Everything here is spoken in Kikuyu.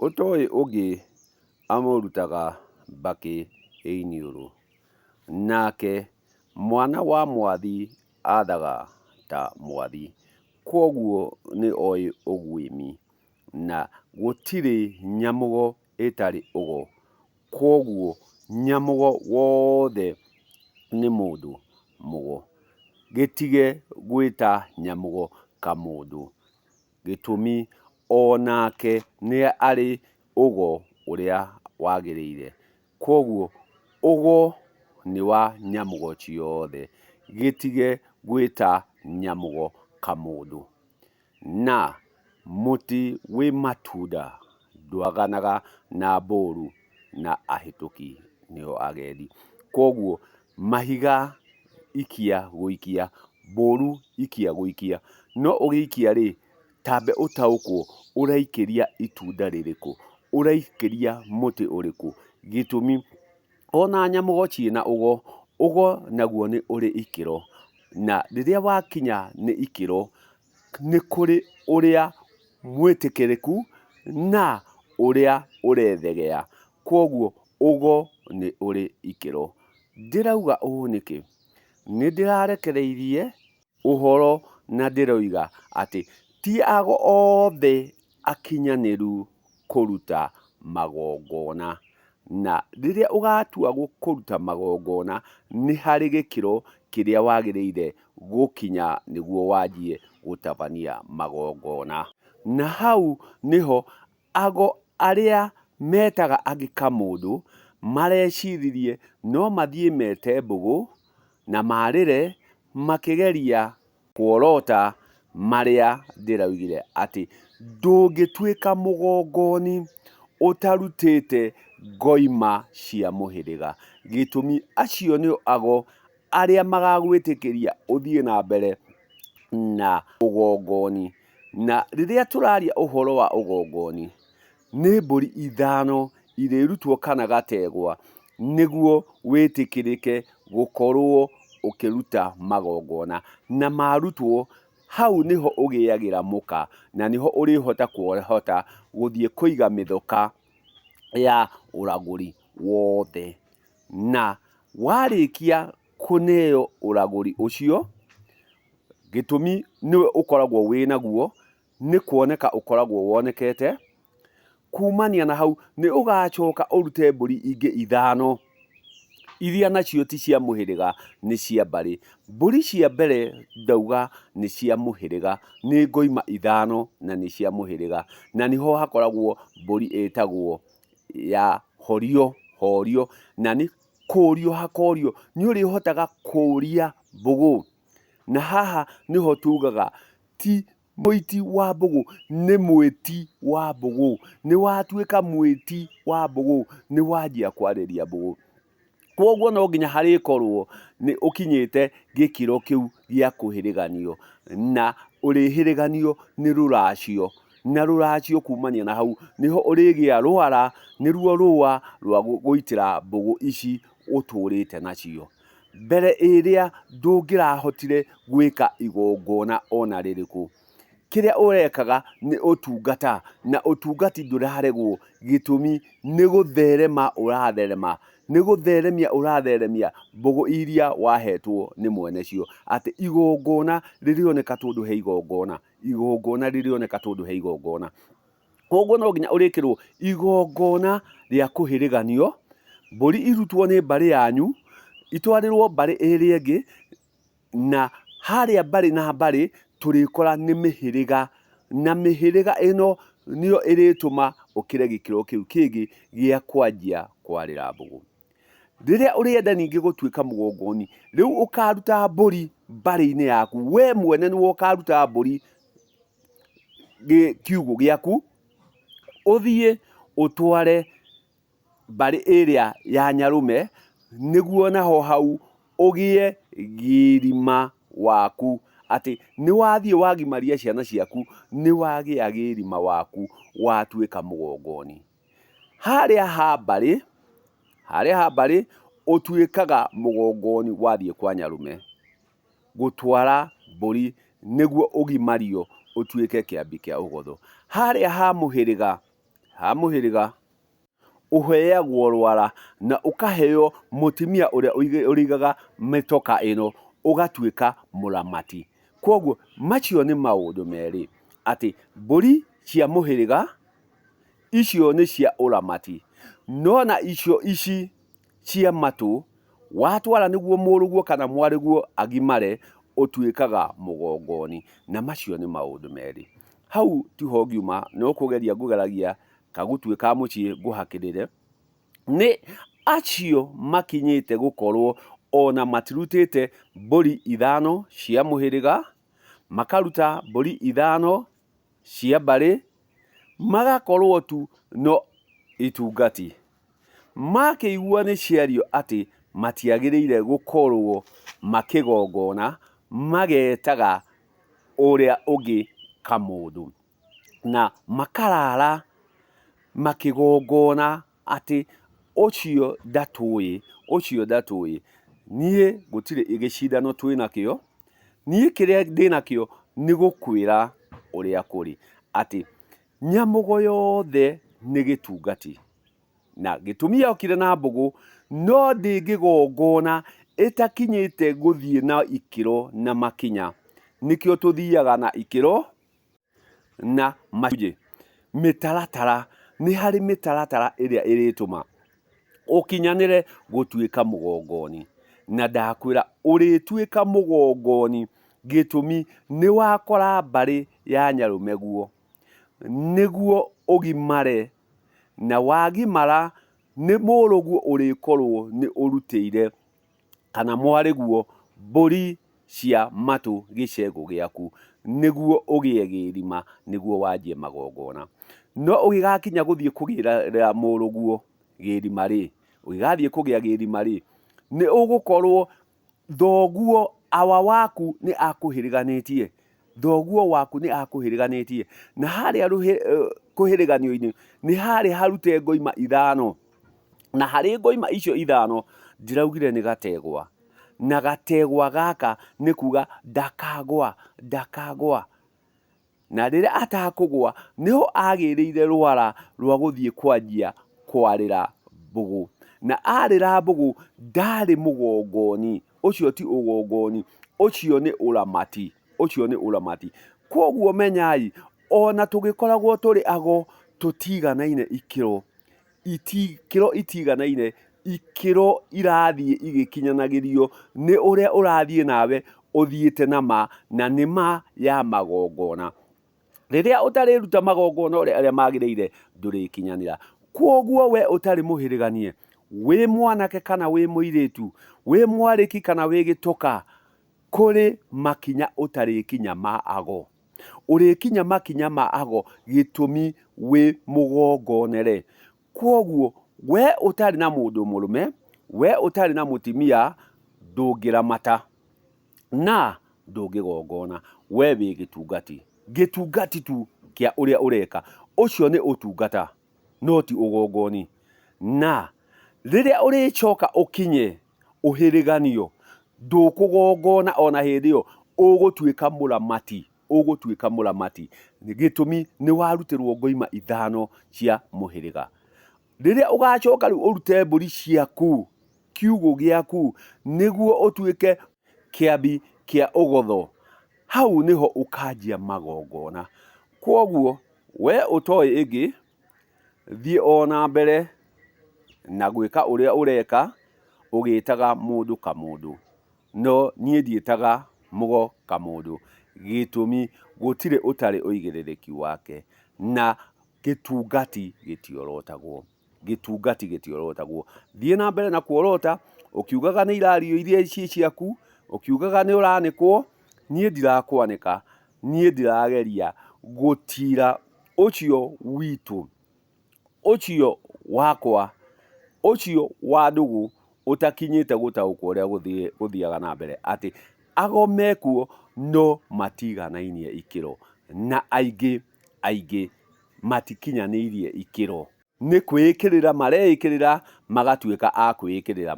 Ũtoĩ ũngĩ amũrutaga mbakĩ ĩiniũrũ. Nake mwana wa mwathi athaga ta mwathi. Kwoguo nĩ oĩ ũguĩmi. Na gũtirĩ nyamũgo ĩtarĩ ũgo. Kwoguo nyamũgo wothe nĩ mũndũ mũgo. Gĩtige gwĩta nyamũgo kamũndũ. Gĩtũmi onake nĩ arĩ ũgo ũrĩa wagĩrĩire. Kwoguo ũgo nĩ wa nyamũgo ciothe. Gĩtige gwĩta nyamũgo kamũndũ. Na mũtĩ wĩ matunda ndwaganaga na mbũru na ahĩtũki nĩo agendi. Kwoguo mahiga ikia gũikia, mbũru ikia gũikia. No ũgĩikia rĩ, tambe ũtaũkwo ũraikĩria itunda rĩrĩkũ, ũraikĩria mũtĩ ũrĩkũ. Gĩtũmi ona nyamũgo ciĩna ũgo, ũgo naguo nĩ ũrĩ ikĩro. Na rĩrĩa wakinya nĩ ikĩro, nĩ kũrĩ ũrĩa mwĩtĩkĩrĩku na ũrĩa ũrethegea. Kwoguo ũgo nĩ ũrĩ ikĩro. Ndĩrauga ũũ nĩkĩ? Nĩ ndĩrarekereirie ũhoro na ndĩroiga atĩ ti ago othe akinyanĩru kũruta magongona. Na rĩrĩa ũgatua kũruta magongona, nĩ harĩ gĩkĩro kĩrĩa wagĩrĩire gũkinya nĩguo wanjie gũtabania magongona. Na hau nĩho ago arĩa metaga angĩ kamũndũ mareciririe no mathiĩ mete mbũgũ na marĩre makĩgeria kuorota marĩa ndĩraugire atĩ ndũngĩtuĩka mũgongoni ũtarutĩte ngoima cia mũhĩrĩga. Gĩtũmi acio nĩo ago arĩa magagwĩtĩkĩria ũthiĩ na mbere na ũgongoni. Na rĩrĩa tũraria ũhoro wa ũgongoni, nĩ mbũri ithano irĩrutwo kana gategwa nĩguo wĩtĩkĩrĩke gũkorwo ũkĩruta magongona. Na marutwo, hau nĩho ũgĩagĩra mũka na nĩho ũrĩhota gũthiĩ kũiga mĩthoka ya ũragũri wothe. Na warĩkia kũneo ũragũri ũcio, gĩtũmi nĩwe ũkoragwo wĩnaguo, nĩ kuoneka ũkoragwo wonekete. Kumania na hau nĩ ũgacoka ũrute mbũri ingĩ ithano, iria nacio ti cia mũhĩrĩga, nĩ cia mbarĩ. Mbũri cia mbere ndauga nĩ cia mũhĩrĩga, nĩ ngoima ithano na nĩ cia mũhĩrĩga. Na nĩho hakoragwo mbũri ĩtagwo ya horio. Na nĩ kũrio hakorio, nĩ ũrĩhotaga kũria mbũgũ. Na haha nĩho tugaga ti mũiti wa mbũgũ, nĩ mwĩti wa mbũgũ. Nĩ watuĩka mwĩti wa mbũgũ, nĩ wanjia kwarĩria mbũgũ. Kwoguo no nginya harĩkorwo nĩ ũkinyĩte gĩkĩro kĩu gĩa kũhĩrĩganio. Na ũrĩhĩrĩganio nĩ rũracio. Na rũracio kumania na hau nĩho ũrĩgĩa rwara, nĩruo rũa rwa gũitĩra mbũgũ ici ũtũrĩte nacio. Mbere ĩrĩa ndũngĩrahotire gwĩka igongona ona rĩrĩkũ. Kĩrĩa ũrekaga nĩ ũtungata, na ũtungati ndũraregwo. Gĩtũmi nĩ gũtherema ũratherema, nĩ gũtheremia ũratheremia mbũgũ iria wahetwo nĩ mwene cio. Atĩ igongona rĩrĩoneka tondũ he igongona, igongona rĩrĩoneka tondũ he igongona. Kwoguo no nginya ũrĩkĩrwo igongona rĩa kũhĩrĩganio, mbũri irutwo nĩ mbarĩ yanyu, itwarĩrwo mbarĩ ĩrĩa ĩngĩ, na harĩa mbarĩ na mbarĩ tũrĩkora nĩ mĩhĩrĩga. Na mĩhĩrĩga ĩno nĩyo ĩrĩtũma ũkĩre gĩkĩro kĩu kĩngĩ gĩa kwanjia kwarĩra mbũgũ. Rĩrĩa ũrĩenda ningĩ gũtuĩka mũgongoni, rĩu ũkaruta mbũri mbarĩ-inĩ yaku. We mwene nĩwe ũkaruta mbũri kiugũ gĩaku, ũthiĩ ũtware mbarĩ ĩrĩa ya nyarũme, nĩguo naho hau ũgĩe gĩrima waku. Atĩ nĩ wathiĩ wagimaria ciana ciaku, nĩ wagĩa gĩrima waku, watuĩka mũgongoni. Harĩa ha mbarĩ ũtuĩkaga mũgongoni wathiĩ kwa nyarũme gũtwara mbũri nĩguo ũgimario ũtuĩke kĩambi kĩa ũgotho. Harĩa ha mũhĩrĩga ha mũhĩrĩga ũheagwo rwara na ũkaheo mũtumia ũrĩa ũrĩigaga mĩtoka ĩno ũgatuĩka mũramati. Koguo macio nĩ maũndũ merĩ, atĩ mbũri cia mũhĩrĩga icio nĩ cia ũramati, no na ici cia matũ watwara nĩguo mũrũguo kana mwarĩguo agimare ũtuĩkaga mũgongoni, na macio nĩ maũndũ merĩ. Hau tiho ngiuma no kũgeria ngũgeragia kagũtuĩka mũciĩ ngũhakĩrĩre, nĩ acio makinyĩte gũkorwo ona matirutĩte mbũri 5 cia mũhĩrĩga, makaruta mbũri 5 cia mbarĩ, magakorwo tu no itungati. Makĩigua nĩ ciario atĩ matiagĩrĩire gũkorwo makĩgongona, magetaga ũrĩa ũngĩ kamũndũ, na makarara makĩgongona atĩ ũcio ndatũĩ. Niĩ gũtirĩ gĩcindano twĩnakĩo, niĩ kĩrĩa ndĩnakĩo nĩ gũkwĩra ũrĩa kũrĩ, atĩ nyamũgo yothe nĩ gĩtungati, na gĩtũmi yokire na mbũgũ no ndĩngĩgongona ĩtakinyĩte gũthiĩ na ikĩro na makinya. Nĩkĩo tũthiaga na ikĩro na mĩtaratara. Nĩ harĩ mĩtaratara ĩrĩa ĩrĩtũma ũkinyanĩre gũtuĩka mũgongoni, na ndakwĩra ũrĩtuĩka mũgongoni gĩtũmi nĩ wakora mbarĩ ya nyarũmeguo nĩguo ũgimare, na wagimara nĩ mũrũguo ũrĩkorwo nĩ ũrutĩire kana mwarĩguo mbũri cia matũ gĩcegũ gĩaku nĩguo ũgĩe gĩthima, nĩguo wanjie magongona. No ũgĩgakinya gũthiĩ kũgĩra mũrũguo gĩthima-rĩ, ũgĩgathiĩ kũgĩa gĩthima-rĩ, nĩ ũgũkorwo thoguo waku nĩ akũhĩrĩganĩtie, na harĩa kũhĩrĩganio-inĩ nĩ harĩ harute ngoima 5, na harĩ ngoima icio 5 ndiraugire nĩ gategwa, na gategwa gaka nĩ kuga ndakagwa. Na rĩrĩa atakũgwa nĩho agĩrĩire rwara rwa gũthiĩ kwanjia kwarĩra mbũgũ, na arĩra mbũgũ ndarĩ mũgongoni. Ũcio ti ũgongoni, ũcio nĩ ũramati. Koguo menyai, ona tũgĩkoragwo tũrĩ ago tũtiganaine ikĩro itiganaine, ikĩro irathiĩ igĩkinyanagĩrio nĩ ũrĩa ũrathiĩ nawe ũthiĩte na nĩ ma ya magongona. Rĩrĩa ũtarĩruta magongona ũrĩa magĩrĩire ndũrĩkinyanĩra. Koguo we ũtarĩ mũhĩrĩganie, wĩ mwanake kana wĩ mũirĩtu, wĩ mwarĩki kana wĩ gĩtoka, kũrĩ makinya ũtarĩkinya ma ago. Ũrĩkinya makinya ma ago gĩtũmi wĩ mũgongonere. Koguo we ũtarĩ na mũndũ mũrũme, we ũtarĩ na mũtumia, ndũngĩramata na ndũngĩgongona. We wĩ gĩtungati tu kĩa ũrĩa ũreka. Ũcio nĩ ũtungata, no ti ũgongoni. Na rĩrĩa ũrĩcoka ũkinye ũhĩrĩganio, ndũkũgongona ona hĩndĩ ĩyo, ũgũtuĩka mũramati. Gĩtũmi nĩ warutĩrwo ngoima 5 cia mũhĩrĩga. Rĩrĩa ũgacoka rĩu ũrute mbũri ciaku, kiugũ gĩaku, nĩguo ũtuĩke kĩambi kĩa ũgotho, hau nĩho ũkanjia magongona. Koguo we ũtoĩ ĩngĩ, thiĩ ona mbere na gwĩka ũrĩa ũreka ũgĩtaga mũndũ kamũndũ, no niĩ ndiĩtaga mũgo kamũndũ, gĩtũmi gũtirĩ ũtarĩ ũigĩrĩrĩki wake, na gĩtungati gĩtiorotagwo. Thiĩ na mbere na kuorota, ũkiugaga nĩ irario iria ici ciaku, ũkiugaga nĩ ũranĩkwo. Niĩ ndirakwanĩka, niĩ ndirageria gũtira ũcio witũ, ũcio wakwa, ũcio wa ndũgũ ũtakinyĩte gũtaũkwo ũrĩa gũthiaga na mbere, atĩ ago mekuo no matiganainie ikĩro, na aingĩ matikinyanĩirie ikĩro. Nĩ kwĩĩkĩrĩra mareĩkĩrĩra magatuĩka a kwĩĩkĩrĩra